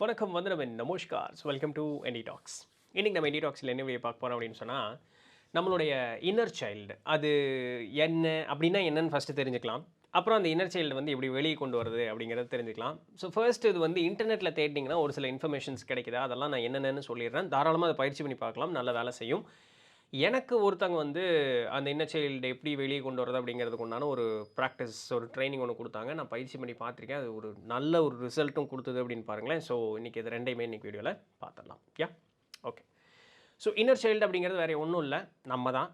வணக்கம் வந்து நம்ம நமஸ்கார் வெல்கம் டு என்டி டாக்ஸ். இன்றைக்கி நம்ம என்டி டாக்ஸில் என்ன வீடியோ பார்க்க போகிறோம் அப்படின்னு சொன்னால், நம்மளுடைய இன்னர் சைல்டு அது என்ன அப்படின்னா என்னன்னு ஃபஸ்ட்டு தெரிஞ்சுக்கலாம். அப்புறம் அந்த இன்னர் சைல்டு வந்து எப்படி வெளியே கொண்டு வருது அப்படிங்கிறத தெரிஞ்சுக்கலாம். ஸோ ஃபர்ஸ்ட் இது வந்து இன்டர்நெட்டில் தேடிங்கன்னா ஒரு சில இன்ஃபர்மேஷன்ஸ் கிடைக்குதா, அதெல்லாம் நான் என்னென்னு சொல்லிடுறேன். தாராளமாக அதை பயிற்சி பண்ணி பார்க்கலாம், நல்ல வேலை செய்யும். எனக்கு ஒருத்தங்க வந்து அந்த இன்னர் சைல்டு எப்படி வெளியே கொண்டு வரது அப்படிங்கிறதுக்கு உண்டான ஒரு ப்ராக்டிஸ், ஒரு ட்ரைனிங் ஒன்று கொடுத்தாங்க. நான் பயிற்சி பண்ணி பார்த்துருக்கேன். அது ஒரு நல்ல ஒரு ரிசல்ட்டும் கொடுத்தது அப்படின்னு பாருங்களேன். ஸோ இன்றைக்கி இது ரெண்டையுமே இன்றைக்கி வீடியோவில் பார்த்துடலாம். ஓகே. ஸோ இன்னர் சைல்டு அப்படிங்கிறது வேறு ஒன்றும் இல்லை, நம்ம தான்.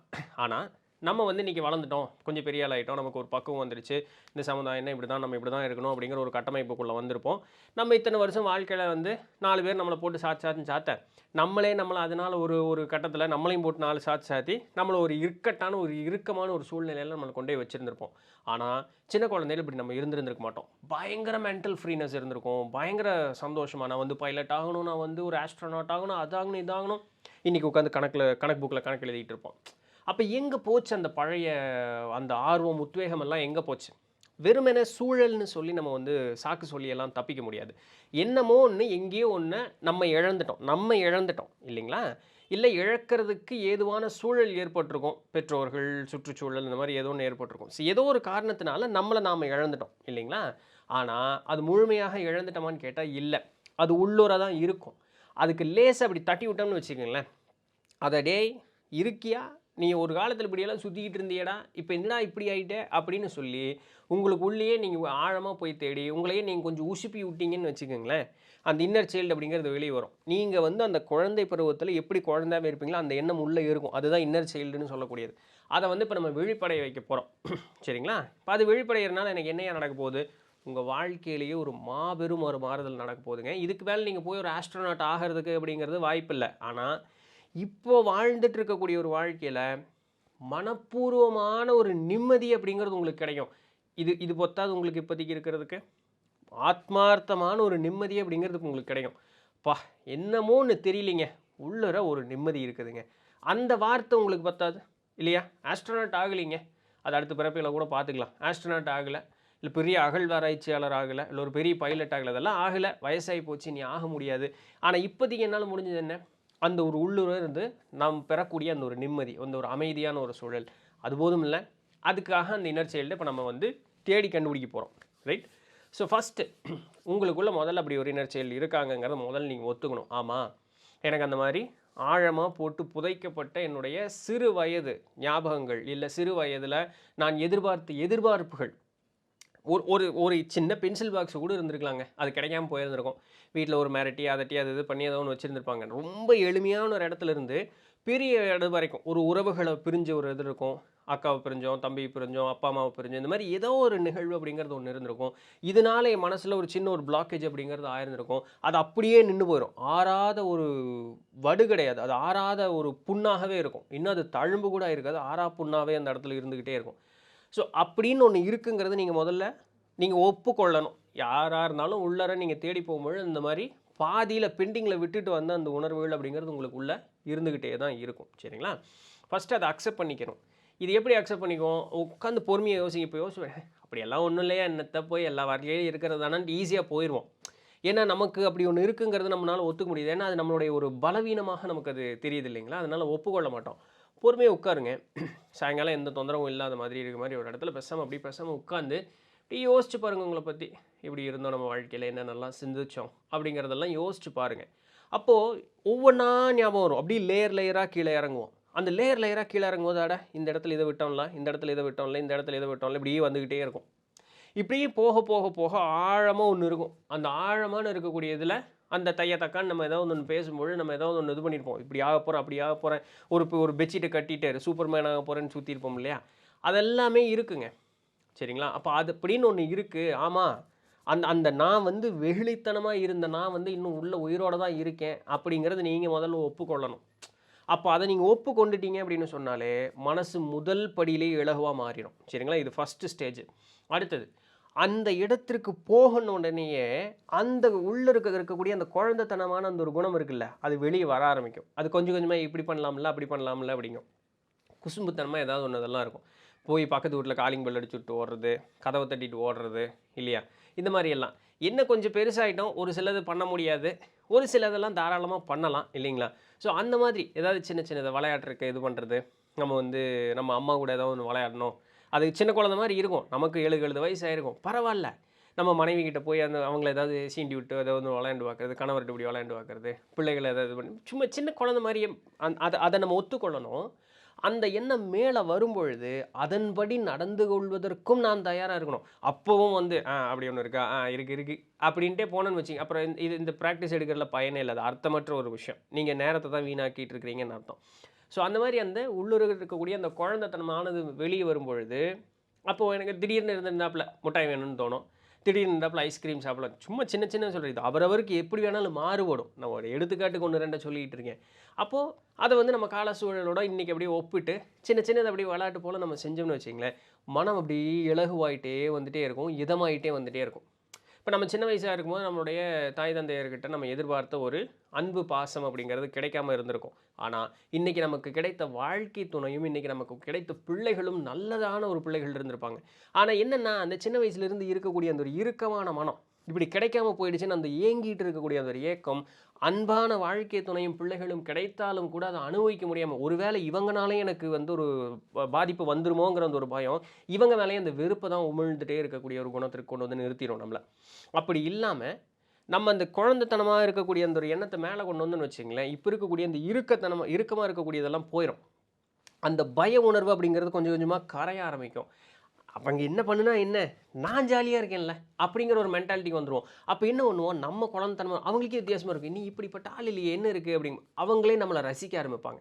ஆனால் நம்ம வந்து இன்றைக்கி வளர்ந்துட்டோம், கொஞ்சம் பெரிய ஆள் ஆகிட்டோம், நமக்கு ஒரு பக்குவம் வந்துருச்சு, இந்த சமுதாயம் இப்படி தான், நம்ம இப்படி தான் இருக்கணும் அப்படிங்கிற ஒரு கட்டமைப்புக்குள்ளே வந்திருப்போம். நம்ம இத்தனை வருஷம் வாழ்க்கையில் வந்து 4 பேர் நம்மளை போட்டு சாத்த நம்மளே நம்மளை அதனால் ஒரு கட்டத்தில் நம்மளையும் போட்டு 4 சாத்தி நம்மளை ஒரு இறுக்கமான ஒரு சூழ்நிலையில் நம்மளை கொண்டே வச்சுருந்துருப்போம். ஆனால் சின்ன குழந்தையில இப்படி நம்ம இருந்திருக்க மாட்டோம். பயங்கர மென்டல் ஃப்ரீனஸ் இருந்திருக்கும், பயங்கர சந்தோஷமாக நான் வந்து பைலட் ஆகணும், நான் வந்து ஒரு ஆஸ்ட்ரோனாட் ஆகணும், அதாகணும் இதாகணும். இன்றைக்கி உட்காந்து கணக்கு புக்கில் கணக்கு எழுதிட்டு இருப்போம். அப்போ எங்கே போச்சு அந்த பழைய அந்த ஆர்வம், உத்வேகம் எல்லாம் எங்கே போச்சு? வெறுமென சூழல்னு சொல்லி நம்ம வந்து சாக்கு சொல்லியெல்லாம் தப்பிக்க முடியாது. என்னமோ ஒன்று எங்கேயோ ஒன்று நம்ம இழந்துட்டோம் இல்லைங்களா? இல்லை இழக்கிறதுக்கு ஏதுவான சூழல் ஏற்பட்டிருக்கும், பெற்றோர்கள், சுற்றுச்சூழல், இந்த மாதிரி ஏதோ ஒன்று ஏற்பட்டிருக்கும். ஸோ ஏதோ ஒரு காரணத்தினால நம்மளை நாம் இழந்துட்டோம் இல்லைங்களா? ஆனால் அது முழுமையாக இழந்துட்டோமான்னு கேட்டால் இல்லை, அது உள்ளூராக தான் இருக்கும். அதுக்கு லேசாக அப்படி தட்டி விட்டோம்னு வச்சுக்கோங்களேன், அதை டேய் இருக்கியா, நீ ஒரு காலத்தில் இப்படியெல்லாம் சுற்றிக்கிட்டு இருந்தியடா, இப்போ என்னடா இப்படி ஆகிட்டே அப்படின்னு சொல்லி உங்களுக்கு உள்ளேயே நீங்கள் ஆழமாக போய் தேடி உங்களையே நீங்கள் கொஞ்சம் உசுப்பி விட்டீங்கன்னு வச்சுக்கோங்களேன், அந்த இன்னர் சைல்டு அப்படிங்கிறது வெளியே வரும். நீங்கள் வந்து அந்த குழந்தை பருவத்தில் எப்படி குழந்தையாகவே இருப்பீங்களோ அந்த எண்ணம் உள்ளே இருக்கும். அதுதான் இன்னர் சைல்டுன்னு சொல்லக்கூடியது. அதை வந்து இப்போ நம்ம விழிப்படைய வைக்க போகிறோம். சரிங்களா? இப்போ அது விழிப்படைகிறதுனால எனக்கு என்னையா நடக்க போகுது? உங்கள் வாழ்க்கையிலேயே ஒரு மாபெரும் ஒரு மாறுதல் நடக்க போகுதுங்க. இதுக்கு மேலே நீங்கள் போய் ஒரு ஆஸ்ட்ரோனாட் ஆகிறதுக்கு அப்படிங்கிறது வாய்ப்பு இல்லை. ஆனால் இப்போது வாழ்ந்துட்டு இருக்கக்கூடிய ஒரு வாழ்க்கையில் மனப்பூர்வமான ஒரு நிம்மதி அப்படிங்கிறது உங்களுக்கு கிடைக்கும். இது பொத்தாது உங்களுக்கு இப்போதைக்கு இருக்கிறதுக்கு ஆத்மார்த்தமான ஒரு நிம்மதி அப்படிங்கிறதுக்கு உங்களுக்கு கிடைக்கும். என்னமோன்னு தெரியலிங்க, உள்ளர ஒரு நிம்மதி இருக்குதுங்க. அந்த வார்த்தை உங்களுக்கு பத்தாது இல்லையா? ஆஸ்ட்ரோனாட் ஆகலைங்க, அது அடுத்த பிறப்பில் கூட பார்த்துக்கலாம். ஆஸ்ட்ரோனாட் ஆகலை, இல்லை பெரிய அகழ்வாராய்ச்சியாளர் ஆகலை, இல்லை ஒரு பெரிய பைலட் ஆகலை, அதெல்லாம் ஆகலை, வயசாகி போச்சு, நீ ஆக முடியாது. ஆனால் இப்போதைக்கு என்னால் முடிஞ்சது என்ன? அந்த ஒரு உள்ளுர இருந்து நாம் பெறக்கூடிய அந்த ஒரு நிம்மதி, அந்த ஒரு அமைதியான ஒரு சூழல், அது போதும் இல்லை. அதுக்காக அந்த இன்னர் சைல்டு இப்போ நம்ம வந்து தேடி கண்டுபிடிக்க போகிறோம், ரைட்? ஸோ ஃபஸ்ட்டு உங்களுக்குள்ளே முதல்ல அப்படி ஒரு இன்னர் சைல்டு இருக்காங்கங்கிறத முதல்ல நீங்கள் ஒத்துக்கணும். ஆமாம், எனக்கு அந்த மாதிரி ஆழமாக போட்டு புதைக்கப்பட்ட என்னுடைய சிறு வயது ஞாபகங்கள், இல்லை சிறு வயதில் நான் எதிர்பார்ப்புகள், ஒரு சின்ன பென்சில் பாக்ஸ் கூட இருந்திருக்கலாங்க, அது கிடைக்காம போயிருந்திருக்கும். வீட்டில் ஒரு மிரட்டி அதட்டி அது இது பண்ணி ஏதோ ஒன்று வச்சுருந்துருப்பாங்க. ரொம்ப எளிமையான ஒரு இடத்துல இருந்து பெரிய இடம் வரைக்கும் ஒரு உறவுகளை பிரிஞ்ச ஒரு இது இருக்கும். அக்காவை பிரிஞ்சோம், தம்பி பிரிஞ்சோம், அப்பா அம்மாவை பிரிஞ்சோம், இந்த மாதிரி ஏதோ ஒரு நிகழ்வு அப்படிங்கிறது ஒன்று இருந்திருக்கும். இதனால என் மனசில் ஒரு சின்ன ஒரு பிளாக்கேஜ் அப்படிங்கிறது ஆயிருந்திருக்கும். அது அப்படியே நின்று போயிடும். ஆறாத ஒரு வடு கிடையாது, அது ஆறாத ஒரு புண்ணாகவே இருக்கும். இன்னும் அது தழும்பு கூட இருக்காது, ஆறா புண்ணாகவே அந்த இடத்துல இருந்துக்கிட்டே இருக்கும். ஸோ அப்படின்னு ஒன்று இருக்குங்கிறது நீங்கள் முதல்ல நீங்கள் ஒப்புக்கொள்ளணும். யாராக இருந்தாலும் உள்ளார நீங்கள் தேடி போகும்போது இந்த மாதிரி பாதியில் பெண்டிங்கில் விட்டுட்டு வந்த அந்த உணர்வுகள் அப்படிங்கிறது உங்களுக்கு உள்ளே இருந்துக்கிட்டே தான் இருக்கும். சரிங்களா? ஃபஸ்ட்டு அதை அக்செப்ட் பண்ணிக்கணும். இது எப்படி அக்செப்ட் பண்ணிக்குவோம்? உட்காந்து பொறுமையாக யோசிங்க. இப்போ யோசிப்பேன், அப்படியெல்லாம் ஒன்றும் இல்லையா, என்னத்தை போய் எல்லா வார்த்தையிலையும் இருக்கிறது தானே ஈஸியாக போயிடுவோம். ஏன்னா நமக்கு அப்படி ஒன்று இருக்குங்கிறது நம்மளால் ஒத்துக்க முடியுது. ஏன்னா அது நம்மளுடைய ஒரு பலவீனமாக நமக்கு அது தெரியுது இல்லைங்களா? அதனால் ஒப்புக்கொள்ள மாட்டோம். பொறுமையாக உட்காருங்க. சாயங்காலம் எந்த தொந்தரவும் இல்லாத மாதிரி இருக்க மாதிரி ஒரு இடத்துல பேசாமல் உட்காந்து இப்படி யோசிச்சு பாருங்கள். உங்களை பற்றி இப்படி இருந்தோம், நம்ம வாழ்க்கையில் என்னென்னலாம் சிந்திச்சோம் அப்படிங்கிறதெல்லாம் யோசிச்சு பாருங்கள். அப்போது ஒவ்வொன்றா ஞாபகம் வரும். அப்படியே லேயராக கீழே இறங்குவோம். அந்த லேயராக கீழே இறங்கும்போது இந்த இடத்துல இதை விட்டோம்ல, இந்த இடத்துல இதை விட்டோம்ல, இந்த இடத்துல இதை விட்டோம்ல, இப்படியே வந்துக்கிட்டே இருக்கும். இப்படியே போக போக போக ஆழமாக ஒன்று இருக்கும். அந்த ஆழமான இருக்கக்கூடிய இதில் அந்த தக்கான்னு நம்ம ஏதாவது ஒன்று பேசும்போது நம்ம ஏதாவது ஒன்று இது பண்ணியிருப்போம். இப்படி ஆக போகிறேன், அப்படி ஆக போகிறேன், ஒரு பெட்ஷீட்டை கட்டிட்டு சூப்பர்மேன் ஆக போகிறேன்னு சுற்றிருப்போம் இல்லையா? அதெல்லாமே இருக்குங்க. சரிங்களா? அப்போ அது அப்படின்னு ஒன்று இருக்குது. ஆமாம், அந்த நான் வந்து வெகுளித்தனமாக இருந்த நான் வந்து இன்னும் உள்ள உயிரோடு தான் இருக்கேன் அப்படிங்கிறது நீங்கள் முதல்ல ஒப்புக்கொள்ளணும். அப்போ அதை நீங்கள் ஒப்புக்கொண்டுட்டீங்க அப்படின்னு சொன்னாலே மனசு முதல் படியிலே இலகுவாக மாறிடும். சரிங்களா? இது ஃபஸ்ட்டு ஸ்டேஜ். அடுத்தது, அந்த இடத்திற்கு போகணும் உடனேயே அந்த உள்ளே இருக்கக்கூடிய அந்த குழந்தைத்தனமான அந்த ஒரு குணம் இருக்குல்ல, அது வெளியே வர ஆரம்பிக்கும். அது கொஞ்சம் கொஞ்சமாக இப்படி பண்ணலாம்ல, அப்படி பண்ணலாம்ல அப்படிங்கும். குசும்புத்தனமாக ஏதாவது ஒன்று இதெல்லாம் இருக்கும். போய் பக்கத்து வீட்டில் காலிங் பெல் அடிச்சுட்டு ஓடுறது, கதவை தட்டிட்டு ஓடுறது இல்லையா? இந்த மாதிரி எல்லாம் என்ன கொஞ்சம் பெருசாயிட்டோம். ஒரு சிலது பண்ண முடியாது. ஒரு சிலதெல்லாம் தாராளமா பண்ணலாம் இல்லைங்களா? ஸோ அந்த மாதிரி ஏதாவது சின்ன சின்னத விளையாட்டுறக்கு இது பண்றது. நம்ம வந்து நம்ம அம்மா கூட ஏதாவது ஒண்ணு விளையாடணும். அது சின்ன குழந்தை மாரி இருக்கும். நமக்கு 7, 7 வயசு ஆயிருக்கும். பரவால்ல. நம்ம மனைவி கிட்ட போய் அந்த அவங்கள ஏதாவது சீண்டி விட்டு ஏதாவது ஒண்ணு விளையாண்டு பார்க்கறது, கணவர்ட்ட இப்படி விளையாண்டு பார்க்கறது, பிள்ளைகள ஏதாவது பண்ணி சும்மா சின்ன குழந்தை மாரியே அத நம்ம ஒத்துக்கொள்ளணும். அந்த எண்ணம் மேல வரும்பொழுது, அதன்படி நடந்து கொள்வதற்கும் நான் தயாரா இருக்கணும். அப்பவும் வந்து, அப்படி ஒண்ணு இருக்கா? இருக்கு, இருக்கு." அப்படின்ட்டே போனோம்னு வச்சுக்கங்க, அப்புறம் இந்த பிராக்டிஸ் எடுக்கிறதுல பயனே இல்ல. அது அர்த்தமற்ற ஒரு விஷயம். நீங்க நேரத்த தான் வீணாக்கிட்டு இருக்கிறீங்கன்னு அர்த்தம். ஸோ அந்த மாரி அந்த உள்ளுருக இருக்கக்கூடிய அந்த குழந்தைத்தனமானது வெளிய வரும்பொழுது, அப்போ எனக்கு திடீர்னு இருந்திருந்தாப்புல முட்டாய் வேணும்னு தோணும். திடீர்னு இருந்தாப்புல ஐஸ்கிரீம் சாப்பிடலாம். சும்மா சின்ன சின்ன சொல்றேன். இது அவரவருக்கு எப்படி வேணாலும் மாறுபடும். நான் ஒரு எடுத்துக்காட்டுக்கு 1, 2 சொல்லிட்டு இருக்கேன். அப்போ அத வந்து நம்ம கால சூழலோட இன்னைக்கு அப்படியே ஒப்பிட்டு, சின்ன சின்னத அப்படியே விளையாட்டு போல நம்ம செஞ்சோம்னு வச்சுக்கங்களேன், மனம் அப்படியே இலகுவாயிட்டே வந்துட்டே இருக்கும். இதமாயிட்டே வந்துட்டே இருக்கும். இப்ப நம்ம சின்ன வயசா இருக்கும்போது நம்மளுடைய தாய் தந்தையர்கிட்ட நம்ம எதிர்பார்த்த ஒரு அன்பு, பாசம் அப்படிங்கிறது கிடைக்காம இருந்திருக்கும். ஆனா, இன்னைக்கு நமக்கு கிடைத்த வாழ்க்கை துணையும், இன்னைக்கு நமக்கு கிடைத்த பிள்ளைகளும் நல்லதான ஒரு பிள்ளைகள் இருந்திருப்பாங்க. ஆனா என்னன்னா, அந்த சின்ன வயசுல இருந்து இருக்கக்கூடிய அந்த ஒரு இறுக்கமான மனம், இப்படி கிடைக்காம போயிடுச்சுன்னு அந்த ஏங்கிட்டு இருக்கக்கூடிய அந்த ஒரு ஏக்கம், அன்பான வாழ்க்கை துணையும், பிள்ளைகளும் கிடைத்தாலும் கூட அத அனுபவிக்க முடியாம, ஒருவேளை இவங்கனாலயும் எனக்கு வந்து ஒரு பாதிப்பு வந்துருமோங்கிற அந்த ஒரு பயம், இவங்க மேலயும் அந்த வெறுப்ப தான் உமிழ்ந்துட்டே இருக்கக்கூடிய ஒரு குணத்திற்கு கொண்டு வந்து நிறுத்திரும் நம்மள. அப்படி இல்லாம, நம்ம அந்த குழந்தைத்தனமா இருக்கக்கூடிய அந்த ஒரு எண்ணத்த மேல கொண்டு வந்தோம்னு வச்சுக்கங்களேன், இப்ப இருக்கக்கூடிய அந்த இறுக்கமா இருக்கக்கூடியதெல்லாம் போயிரும். அந்த பய உணர்வு அப்படிங்கிறது கொஞ்சம் கொஞ்சமா கரைய ஆரம்பிக்கும். அவங்க என்ன பண்ணுனா என்ன? நான் ஜாலியா இருக்கேன்ல. அப்படிங்கிற ஒரு மென்டாலிட்டிக்கு வந்துருவோம். அப்ப என்ன பண்ணுவோம்? நம்ம குழந்தைத்தனமா அவங்களுக்கே வித்தியாசமா இருக்கும். "நீ இப்படிப்பட்ட ஆள் இல்லையே, என்ன இருக்கு?" அப்படிங்க அவங்களே நம்மள ரசிக்க ஆரம்பிப்பாங்க.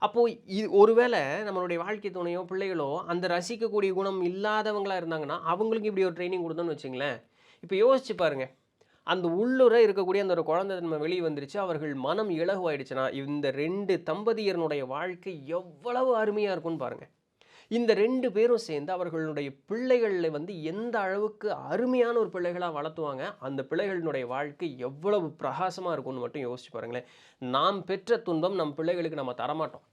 அப்போ இது ஒருவேள நம்மளுடைய வாழ்க்கை துணையோ, பிள்ளைகளோ அந்த ரசிக்கக்கூடிய குணம் இல்லாதவங்களா இருந்தாங்கன்னா, அவங்களுக்கு இப்படி ஒரு ட்ரெய்னிங் குடுத்தோம்னு வச்சுக்கங்களேன், இப்ப யோசிச்சு பாருங்க. அந்த உள்ளுர இருக்கக்கூடிய அந்த ஒரு குழந்தைத்தன்மை வெளிய வந்துருச்சு. அவர்கள் மனம் இலகுவாயிடுச்சுன்னா, இந்த 2 தம்பதியரினுடைய வாழ்க்கை எவ்வளவு அருமையா இருக்கும்னு பாருங்க. இந்த 2 பேரும் சேர்ந்து அவர்களுடைய பிள்ளைகள வந்து எந்த அளவுக்கு அருமையான ஒரு பிள்ளைகளா வளர்த்துவாங்க. அந்த பிள்ளைகளினுடைய வாழ்க்கை எவ்வளவு பிரகாசமா இருக்கும்னு மட்டும் யோசிச்சு பாருங்களேன். நாம் பெற்ற துன்பம் நம் பிள்ளைகளுக்கு நம்ம தரமாட்டோம்.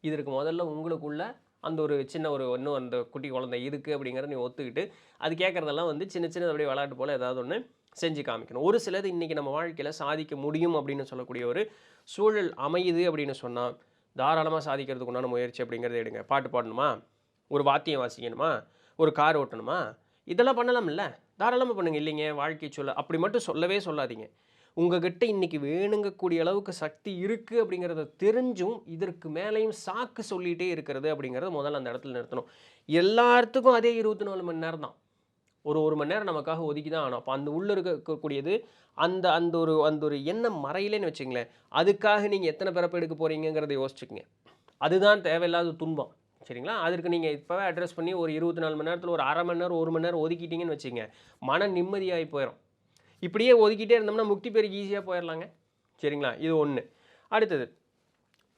இதற்கு முதல்ல உங்களுக்குள்ள அந்த ஒரு சின்ன ஒரு இன்னும் அந்த குட்டி குழந்தை இருக்கு அப்படிங்கிறத நீ ஒத்துக்கிட்டு, அது கேட்கறதெல்லாம் வந்து சின்ன சின்னது அப்படியே விளையாட்டு போல ஏதாவது ஒண்ணு செஞ்சு காமிக்கணும். ஒரு சிலது இன்னைக்கு நம்ம வாழ்க்கையில சாதிக்க முடியும் அப்படின்னு சொல்லக்கூடிய ஒரு சூழல் அமையுது அப்படின்னு சொன்னா, தாராளமா சாதிக்கிறதுக்கு உண்டான முயற்சி அப்படிங்கிறத எடுங்க. பாட்டு பாடணுமா? ஒரு வாத்தியம் வாசிக்கணுமா? ஒரு கார் ஓட்டணுமா? இதெல்லாம் பண்ணலாம்ல. தாராளமா பண்ணுங்க. இல்லைங்க வாழ்க்கை சொல்ல அப்படி மட்டும் சொல்லவே சொல்லாதீங்க. உங்ககிட்ட இன்னைக்கு வேணுங்கக்கூடிய அளவுக்கு சக்தி இருக்கு அப்படிங்கிறத தெரிஞ்சும், இதற்கு மேலேயும் சாக்கு சொல்லிட்டே இருக்கிறது அப்படிங்கிறத முதல்ல அந்த இடத்துல நிறுத்தணும். எல்லாத்துக்கும் அதே 24 மணி நேரம் தான். ஒரு 1 மணி நேரம் நமக்காக ஒதுக்கி தான் ஆகணும். அப்ப அந்த உள்ள இருக்கக்கூடியது அந்த அந்த ஒரு எண்ணம் மறையலன்னு வச்சுக்கங்களேன், அதுக்காக நீங்க எத்தன பிறப்பு எடுக்க போறீங்கங்கிறத யோசிச்சுக்கங்க. அதுதான் தேவையில்லாத துன்பம். சரிங்களா? அதற்கு நீங்க இப்பவே அட்ரஸ் பண்ணி ஒரு 24 மணி நேரத்துல ஒரு 1/2 மணி நேரம், 1 மணி நேரம் ஒதுக்கிட்டீங்கன்னு வச்சுக்கங்க, மன நிம்மதியாயி போயிரும். இப்படியே ஒதுக்கிட்டே இருந்தோம்னா முக்தி பெறுக்கு ஈஸியா போயிரலாங்க. சரிங்களா? இது 1. அடுத்தது,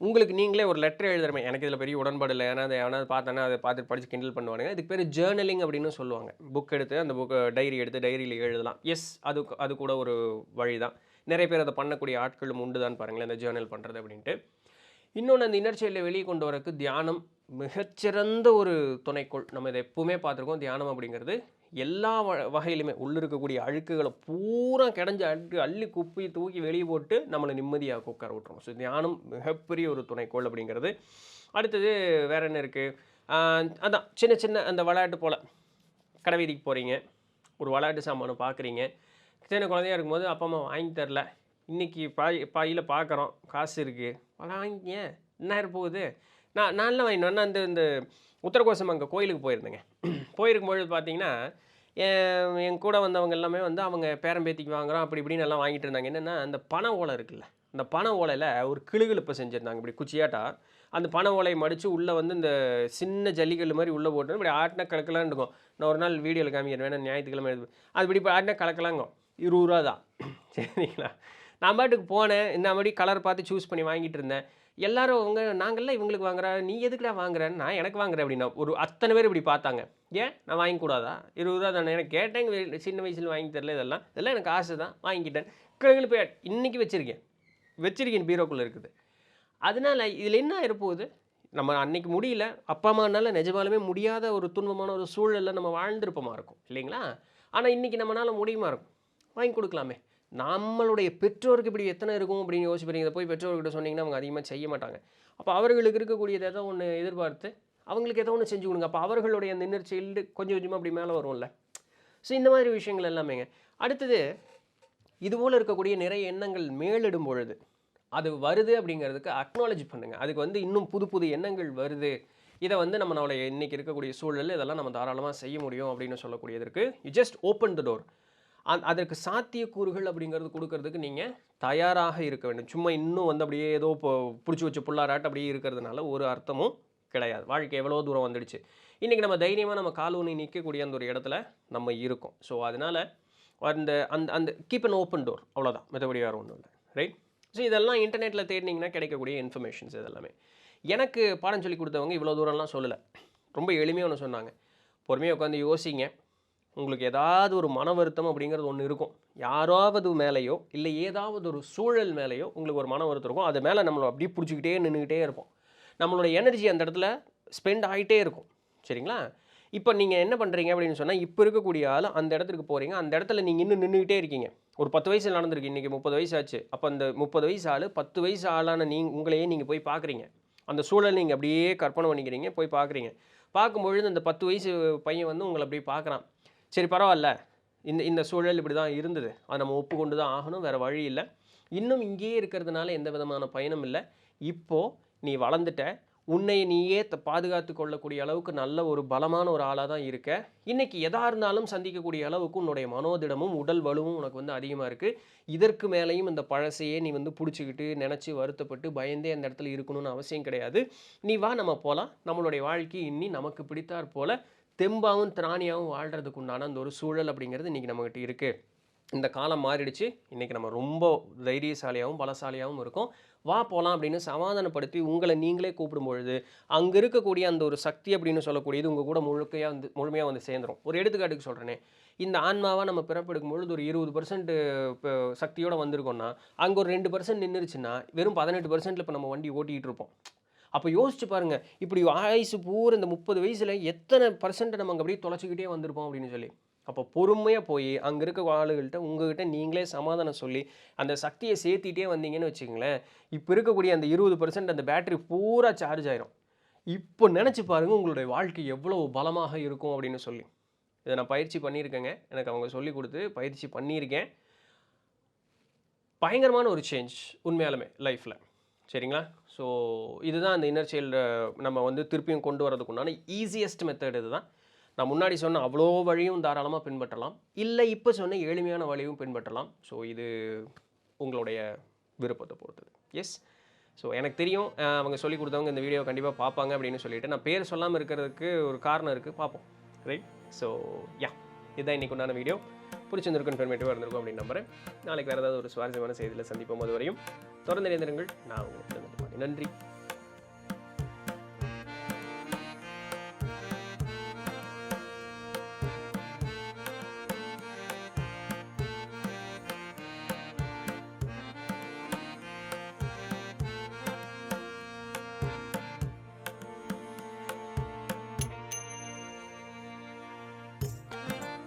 உங்களுக்கு நீங்களே ஒரு லெட்டர் எழுதுற மாரி எனக்கு இதில பெரிய உடன்பாடு இல்ல. ஏன்னா, அத எவனாவது பார்த்தானா, அத பார்த்துட்டு படிச்சு கிண்டல் பண்ணுவானுங்க. இதுக்கு பேரு ஜர்னலிங் அப்படின்னு சொல்லுவாங்க. புக் எடுத்து அந்த டைரி எடுத்து டைரியில எழுதலாம். எஸ் அது அது கூட ஒரு வழி தான். நெறைய பேர் அத பண்ணக்கூடிய ஆட்களும் உண்டு தான் பாருங்களேன், இந்த ஜர்னல் பண்றது அப்படின்ட்டு. இன்னொன்னு அந்த இன்னர் சைல்ட வெளிய கொண்டு வரக்கு தியானம் மிகச்சிறந்த ஒரு துணைக்கோள். நம்ம இத எப்பவுமே பார்த்துருக்கோம். தியானம் அப்படிங்கிறது எல்லா வகையிலுமே உள்ள இருக்கக்கூடிய அழுக்குகள பூரா கெடஞ்சு அள்ளி குப்பி தூக்கி வெளிய போட்டு நம்மள நிம்மதியா உட்கார விட்டுரும். ஸோ தியானம் மிகப்பெரிய ஒரு துணைக்கோள் அப்படிங்கிறது. அடுத்தது வேற என்ன இருக்கு? ஆ அதான் சின்ன சின்ன அந்த விளையாட்டு போல. கடை வீதிக்கு போறீங்க. ஒரு விளையாட்டு சாமான பார்க்குறீங்க. சின்ன குழந்தையா இருக்கும்போது அப்பா, அம்மா வாங்கி தரல. இன்னைக்கு பையில பார்க்குறோம். காசு இருக்கு. வாங்கிக்கங்க. என்ன ஆயிர போகுது? நான்லாம் வாங்கிட்டு வரேன். நான் இந்த இந்த உத்தரகோசம் அங்க கோயிலுக்கு போயிருந்தேங்க. போயிருக்கும்பொழுது பார்த்தீங்கன்னா, என் கூட வந்தவங்க எல்லாமே வந்து அவங்க பேரன் பேத்திக்கு வாங்குறோம் அப்படி இப்படின்னு எல்லாம் வாங்கிட்டு இருந்தாங்க. என்னன்னா, அந்த பனை ஓலை இருக்குல்ல, அந்த பனை ஓலையில ஒரு கிளுகிளுப்பு செஞ்சிருந்தாங்க. இப்படி குச்சியாட்டா, அந்த பனை ஓலைய மடிச்சு உள்ள வந்து இந்த சின்ன ஜல்லிக்கல்லு மாரி உள்ள போட்டு இப்படி ஆட்டுனா கலக்கலான்னு இருக்கும். நான் ஒரு நாள் வீடியோல காமிக்கிறேன். வேணா ஞாயித்துக்கிழமை அது இப்படி ஆட்டுனா கலக்கலாங்கும். ரூ. 20 தான். சரிங்களா? நான் பாட்டுக்கு போனேன். இந்த மாரி கலர் பார்த்து சூஸ் பண்ணி வாங்கிட்டு இருந்தேன். எல்லாரும் நாங்கள்லாம் இவங்களுக்கு வாங்குறா, நீ எதுக்குடா வாங்குறேன்னு, நான் எனக்கு வாங்குறேன் அப்படின்னா, ஒரு அத்தன பேர் இப்படி பார்த்தாங்க. ஏன் நான் வாங்கிக்கூடாதா? ரூ. 20 தானே. எனக்கு கேட்டேன் சின்ன வயசுல வாங்கி தரல இதெல்லாம். இதெல்லாம் எனக்கு ஆசை தான் வாங்கிக்கிட்டேன். கிளுகிளுப்பு இன்னைக்கு வச்சிருக்கேன் பீரோக்குள்ள இருக்குது. அதனால இதில என்ன ஆயிரப்போகுது? நம்ம அன்னைக்கு முடியல. அப்பா, அம்மானால நிஜமாலுமே முடியாத ஒரு துன்பமான ஒரு சூழல்ல நம்ம வாழ்ந்திருப்போமா இருக்கும். இல்லைங்களா? ஆனால் இன்றைக்கி நம்மளால் முடியுமா இருக்கும், வாங்கி கொடுக்கலாமே. நம்மளுடைய பெற்றோருக்கு இப்படி எத்தனை இருக்கும் அப்படின்னு யோசிப்பீங்க. இதை போய் பெற்றோர்கிட்ட சொன்னீங்கன்னா அவங்க அதிகமாக செய்ய மாட்டாங்க. அப்போ அவர்களுக்கு இருக்கக்கூடியது ஏதோ ஒன்று எதிர்பார்த்து அவங்களுக்கு ஏதோ ஒன்று செஞ்சு கொடுங்க. அப்போ அவர்களுடைய அந்த இன்னர் சைல்டு கொஞ்சம் கொஞ்சமாக அப்படி மேலே வரும்ல. ஸோ இந்த மாதிரி விஷயங்கள் எல்லாமேங்க. அடுத்தது இதுபோல் இருக்கக்கூடிய நிறைய எண்ணங்கள் மேலிடும் பொழுது அது வருது அப்படிங்கிறதுக்கு அக்னாலஜ் பண்ணுங்கள். அதுக்கு வந்து இன்னும் புது புது எண்ணங்கள் வருது, இதை வந்து நம்மளுடைய இன்றைக்கி இருக்கக்கூடிய சூழலில் இதெல்லாம் நம்ம தாராளமாக செய்ய முடியும் அப்படின்னு சொல்லக்கூடியதற்கு you just open the door. அதற்கு சாத்தியக்கூறுகள் அப்படிங்கிறது கொடுக்கறதுக்கு நீங்கள் தயாராக இருக்க வேண்டும். சும்மா இன்னும் வந்து அப்படியே ஏதோ இப்போ பிடிச்சி வச்ச புல்லாராட்டு அப்படியே இருக்கிறதுனால ஒரு அர்த்தமும் கிடையாது. வாழ்க்கை எவ்வளோ தூரம் வந்துடுச்சு. இன்றைக்கி நம்ம தைரியமாக நம்ம கால் ஊனி நிற்கக்கூடிய அந்த ஒரு இடத்துல நம்ம இருக்கோம். ஸோ அதனால் அந்த அந்த அந்த கீப் அன் ஓப்பன் டோர், அவ்வளோதான். மற்றபடி வேறு ஒன்றும் இல்லை, ரைட்? ஸோ இதெல்லாம் இன்டர்நெட்டில் தேடினீங்கன்னா கிடைக்கக்கூடிய இன்ஃபர்மேஷன்ஸ் இதெல்லாமே. எனக்கு பாடம் சொல்லி கொடுத்தவங்க இவ்வளோ தூரம்லாம் சொல்லலை. ரொம்ப எளிமையாக ஒன்று சொன்னாங்க. பொறுமையாக உட்காந்து யோசிங்க. உங்களுக்கு ஏதாவது ஒரு மன வருத்தம் அப்படிங்கிறது ஒன்று இருக்கும். யாராவது மேலேயோ இல்லை ஏதாவது ஒரு சூழல் மேலேயோ உங்களுக்கு ஒரு மன வருத்தம் இருக்கும். அது மேலே நம்மளை அப்படியே பிடிச்சிக்கிட்டே நின்றுக்கிட்டே இருப்போம். நம்மளோட எனர்ஜி அந்த இடத்துல ஸ்பெண்ட் ஆகிட்டே இருக்கும். சரிங்களா? இப்போ நீங்கள் என்ன பண்ணுறீங்க அப்படின்னு சொன்னால், இப்போ இருக்கக்கூடிய ஆள் அந்த இடத்துக்கு போகிறீங்க. அந்த இடத்துல நீங்கள் இன்னும் நின்றுக்கிட்டே இருக்கீங்க. ஒரு 10 வயசில் நடந்திருக்கு, இன்றைக்கி 30 வயசு ஆச்சு. அப்போ அந்த 30 வயசு ஆள் 10 வயசு ஆளான உங்களையே நீங்கள் போய் பார்க்குறீங்க. அந்த சூழல் நீங்கள் அப்படியே கற்பனை பண்ணிக்கிறீங்க, போய் பார்க்குறீங்க. பார்க்கும்பொழுது அந்த 10 வயசு பையன் வந்து உங்களை அப்படியே பார்க்குறான். சரி பரவாயில்ல, இந்த இந்த சூழல் இப்படி தான் இருந்தது, அதை நம்ம ஒப்புக்கொண்டு தான் ஆகணும், வேறு வழி இல்லை. இன்னும் இங்கேயே இருக்கிறதுனால எந்த விதமான பயனும் இல்லை. இப்போது நீ வளர்ந்துட்ட, உன்னை நீயே பாதுகாத்து கொள்ளக்கூடிய அளவுக்கு நல்ல ஒரு பலமான ஒரு ஆளாக தான் இருக்க. இன்றைக்கி எதாக இருந்தாலும் சந்திக்கக்கூடிய அளவுக்கு உன்னுடைய மனோதிடமும் உடல் வலுவும் உனக்கு வந்து அதிகமாக இருக்குது. இதற்கு மேலேயும் இந்த பழசையே நீ வந்து பிடிச்சிக்கிட்டு நினச்சி வருத்தப்பட்டு பயந்தே அந்த இடத்துல இருக்கணும்னு அவசியம் கிடையாது. நீ வா, நம்ம போகலாம். நம்மளுடைய வாழ்க்கை இன்னி நமக்கு பிடித்தாற் போல் தெம்பாவும் திராணியாகவும் வாழ்கிறதுக்கு உண்டான அந்த ஒரு சூழல் அப்படிங்கிறது இன்றைக்கி நம்மகிட்ட இருக்குது. இந்த காலம் மாறிடுச்சு. இன்றைக்கி நம்ம ரொம்ப தைரியசாலியாகவும் பலசாலியாகவும் இருக்கோம். வா போகலாம் அப்படின்னு சமாதானப்படுத்தி உங்களை நீங்களே கூப்பிடும்பொழுது அங்கே இருக்கக்கூடிய அந்த ஒரு சக்தி அப்படின்னு சொல்லக்கூடியது உங்கள் கூட முழுமையாக வந்து சேர்ந்துடும். ஒரு எடுத்துக்காட்டுக்கு சொல்கிறேனே, இந்த ஆன்மாவாக நம்ம பிறப்பெடுக்கும் பொழுது ஒரு 20% சக்தியோடு வந்திருக்கோம்னா அங்கே ஒரு 2% நின்றுச்சுன்னா வெறும் 18% இப்போ நம்ம வண்டி ஓட்டிகிட்டு இருப்போம். அப்போ யோசிச்சு பாருங்கள், இப்படி ஆயுசு பூரா இந்த 30 வயசில் எத்தனை பர்சன்ட் நம்ம அங்கே அப்படியே தொலைச்சிக்கிட்டே வந்திருப்போம் அப்படின்னு சொல்லி. அப்போ பொறுமையாக போய் அங்கே இருக்க ஆளுகள்கிட்ட உங்கள்கிட்ட நீங்களே சமாதானம் சொல்லி அந்த சக்தியை சேர்த்திட்டே வந்தீங்கன்னு வச்சுக்கோங்களேன், இப்போ இருக்கக்கூடிய அந்த 20% அந்த பேட்டரி பூரா சார்ஜ் ஆயிரும். இப்போ நினச்சி பாருங்கள் உங்களுடைய வாழ்க்கை எவ்வளோ பலமாக இருக்கும் அப்படின்னு சொல்லி. இதை நான் பயிற்சி பண்ணியிருக்கேங்க. எனக்கு அவங்க சொல்லி கொடுத்து பயிற்சி பண்ணியிருக்கேன். பயங்கரமான ஒரு சேஞ்ச் உண்மையாலுமே லைஃப்பில். சரிங்களா? ஸோ இதுதான் அந்த இன்னர் சைல்டு நம்ம வந்து திருப்பியும் கொண்டு வரதுக்குண்டான ஈஸியஸ்ட் மெத்தட் இது தான். நான் முன்னாடி சொன்ன அவ்வளோ வழியும் தாராளமாக பின்பற்றலாம், இல்லை இப்போ சொன்ன எளிமையான வழியும் பின்பற்றலாம். ஸோ இது உங்களுடைய விருப்பத்தை பொறுத்தது. எஸ், ஸோ எனக்கு தெரியும் அவங்க சொல்லி கொடுத்தவங்க இந்த வீடியோ கண்டிப்பாக பார்ப்பாங்க அப்படின்னு சொல்லிட்டு நான் பேர் சொல்லாமல் இருக்கிறதுக்கு ஒரு காரணம் இருக்குது, பார்ப்போம். ரைட்? ஸோ இதுதான் இன்றைக்கு உண்டான வீடியோ. பிடிச்சிருந்திருக்கும், இன்ஃபர்மேட்டிவாக இருந்திருக்கும் அப்படின்னு நம்புகிறேன். நாளைக்கு வேறு ஏதாவது ஒரு சுவாரஸ்யமான செய்தியில் சந்திப்போம். அது வரையும் தொடர்ந்து இணைந்திருங்கள். நான் உங்களுக்கு நன்றி.